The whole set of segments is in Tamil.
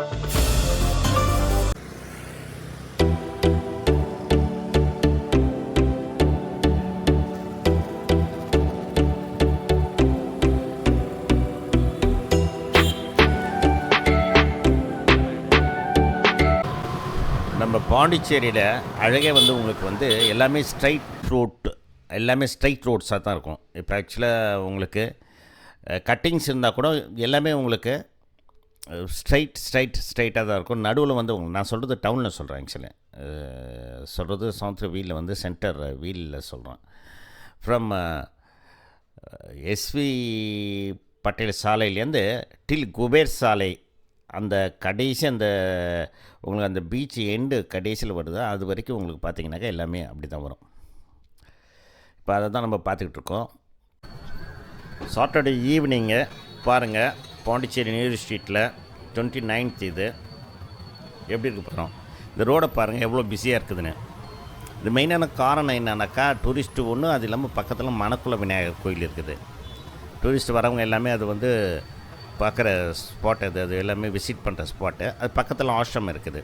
நம்ம பாண்டிச்சேரியில் அழகே வந்து உங்களுக்கு வந்து எல்லாமே ஸ்ட்ரைட் ரோட்ஸாக தான் இருக்கும். இப்போ ஆக்சுவலாக உங்களுக்கு கட்டிங்ஸ் இருந்தால் கூட எல்லாமே உங்களுக்கு ஸ்ட்ரைட்டாக தான் இருக்கும். நடுவில் வந்து நான் சொல்கிறது டவுனில் சொல்கிறேன். ஆக்சுவலி சொல்கிறது சவுத் வீலில் வந்து சென்டர் வீலில் சொல்கிறேன். ஃப்ரம் எஸ்வி பட்டேல் சாலையிலேருந்து டில் குபேர் சாலை அந்த கடைசி அந்த உங்களுக்கு அந்த பீச் எண்டு கடைசியில் வருது, அது வரைக்கும் உங்களுக்கு பார்த்திங்கனாக்கா எல்லாமே அப்படி தான் வரும். இப்போ அதை தான் நம்ம பார்த்துக்கிட்டு இருக்கோம். சாட்டர்டே ஈவினிங்கு பாருங்கள், பாண்டிச்சேரி நியூ ஸ்ட்ரீட்டில் 29th இது எப்படி இருக்கு போகிறோம். இந்த ரோடை பாருங்கள் எவ்வளோ பிஸியாக இருக்குதுன்னு. இது மெயினான காரணம் என்னன்னாக்கா டூரிஸ்ட்டு ஒன்று, அது இல்லாமல் பக்கத்தில் மணக்குள விநாயகர் கோயில் இருக்குது. டூரிஸ்ட் வரவங்க எல்லாமே அது வந்து பார்க்குற ஸ்பாட், அது எல்லாமே விசிட் பண்ணுற ஸ்பாட்டு. அது பக்கத்தில் ஆஷ்ரம் இருக்குது.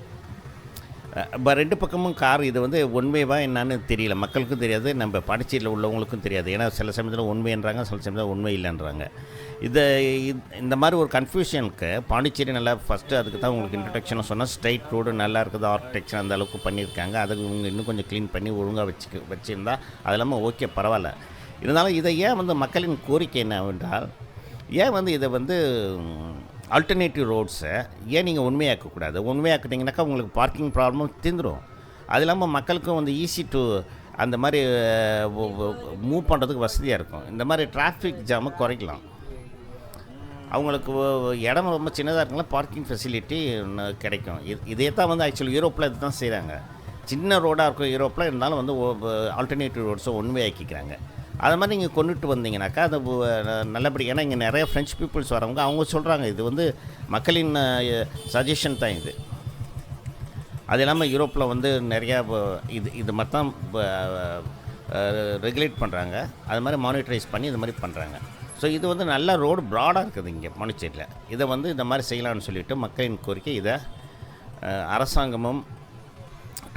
இப்போ 2 பக்கமும் கார். இது வந்து ஒன்வேவா என்னான்னு தெரியல, மக்களுக்கும் தெரியாது, நம்ம பாண்டிச்சேரியில் உள்ளவங்களுக்கும் தெரியாது. ஏன்னா சில சமயத்தில் உண்மைன்றாங்க, சில சமயத்தில் உண்மை இல்லைன்றாங்க. இந்த மாதிரி ஒரு கன்ஃபியூஷனுக்கு பாண்டிச்சேரி நல்லா ஃபஸ்ட்டு அதுக்கு தான் உங்களுக்கு இன்ட்ரடக்ஷன் சொன்னால் ஸ்ட்ரைட் ரோடு நல்லா இருக்குது, ஆர்கிடெக்சர் அந்த அளவுக்கு பண்ணியிருக்காங்க. அதை இவங்க இன்னும் கொஞ்சம் க்ளீன் பண்ணி ஒழுங்காக வச்சுருந்தா அது இல்லாமல் ஓகே பரவாயில்ல. இருந்தாலும் இதை ஏன் வந்து மக்களின் கோரிக்கை என்னவென்றால், ஏன் வந்து இதை வந்து ஆல்டர்னேட்டிவ் ரோட்ஸை ஏன் நீங்கள் உண்மையாக்கக்கூடாது? உண்மையாக்குனீங்கன்னாக்கா உங்களுக்கு பார்க்கிங் ப்ராப்ளமும் தீர்ந்துடும். அது இல்லாமல் மக்களுக்கும் வந்து ஈஸி டு அந்த மாதிரி மூவ் பண்ணுறதுக்கு வசதியாக இருக்கும். இந்த மாதிரி டிராஃபிக் ஜாமை குறைக்கலாம். அவங்களுக்கு இடம் ரொம்ப சின்னதாக இருக்குங்களா, பார்க்கிங் ஃபெசிலிட்டி கிடைக்கும். இதே தான் வந்து ஆக்சுவலி யூரோப்பில் இது தான் செய்கிறாங்க. சின்ன ரோடாக இருக்கும் யூரோப்பில், இருந்தாலும் வந்து ஆல்டர்னேட்டிவ் ரோட்ஸை உண்மையாக்கிக்கிறாங்க. அது மாதிரி நீங்கள் கொண்டுட்டு வந்தீங்கன்னாக்கா அது நல்லபடி. ஏன்னா இங்கே நிறைய ஃப்ரெஞ்ச் பீப்புள்ஸ் வரவங்க அவங்க சொல்கிறாங்க இது வந்து மக்களின் சஜஷன் தான் இது. அது இல்லாமல் யூரோப்பில் வந்து நிறையா இது மாதிரி தான் ரெகுலேட் பண்ணுறாங்க. அது மாதிரி மானிட்டரைஸ் பண்ணி இது மாதிரி பண்ணுறாங்க. ஸோ இது வந்து நல்ல ரோடு ப்ராடாக இருக்குது இங்கே பாண்டிச்சேரியில். இதை வந்து இந்த மாதிரி செய்யலாம்னு சொல்லிவிட்டு மக்களின் கோரிக்கை. இதை அரசாங்கமும்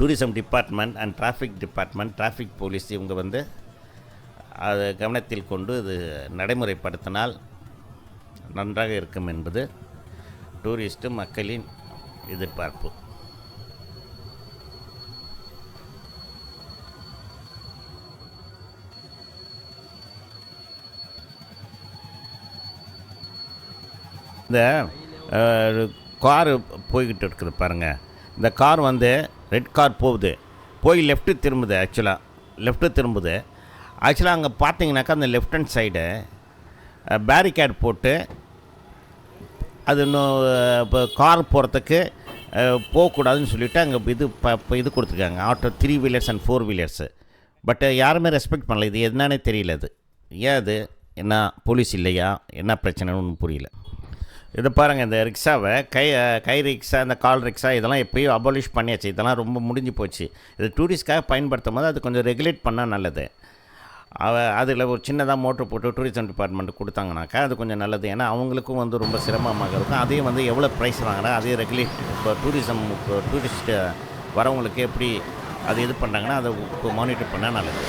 tourism department and traffic police இவங்க வந்து அதை கவனத்தில் கொண்டு இது நடைமுறைப்படுத்தினால் நன்றாக இருக்கும் என்பது டூரிஸ்ட்டு மக்களின் எதிர்பார்ப்பு. இந்த காரு போய்கிட்டு இருக்குது பாருங்கள். இந்த கார் வந்து ரெட் கார் போகுது, போய் லெஃப்ட்டு திரும்புது. ஆக்சுவலாக அங்கே பார்த்தீங்கன்னாக்கா அந்த லெஃப்ட் ஹேண்ட் சைடு பேரிகேட் போட்டு அது இன்னும் இப்போ கார் போகிறதுக்கு போகக்கூடாதுன்னு சொல்லிவிட்டு அங்கே இது கொடுத்துருக்காங்க. Auto 3 wheelers and 4 wheelers. But யாருமே ரெஸ்பெக்ட் பண்ணல. இது என்னன்னே தெரியல. அது ஏன் அது என்ன போலீஸ் இல்லையா, என்ன பிரச்சனைன்னு ஒன்றும் புரியல. இதை பாருங்கள், இந்த ரிக்ஷாவை கை ரிக்ஷா, இந்த கால் ரிக்ஷா இதெல்லாம் எப்போயும் அபாலிஷ் பண்ணியாச்சு. இதெல்லாம் ரொம்ப முடிஞ்சு போச்சு. இது டூரிஸ்ட்காக பயன்படுத்தும் போது அது கொஞ்சம் ரெகுலேட் பண்ணால் நல்லது. அதில் ஒரு சின்னதாக மோட்டர் போட்டு டூரிசம் டிபார்ட்மெண்ட் கொடுத்தாங்கனாக்கா அது கொஞ்சம் நல்லது. ஏன்னா அவங்களுக்கும் வந்து ரொம்ப சிரமமாக இருக்கும். அதையும் வந்து எவ்வளோ ப்ரைஸ் வாங்குறா அதையும் ரெகுலேட். இப்போ டூரிஸ்ட்டு வரவங்களுக்கு எப்படி அது இது பண்ணுறாங்கன்னா அதை மானிட்டர் பண்ணால் நல்லது.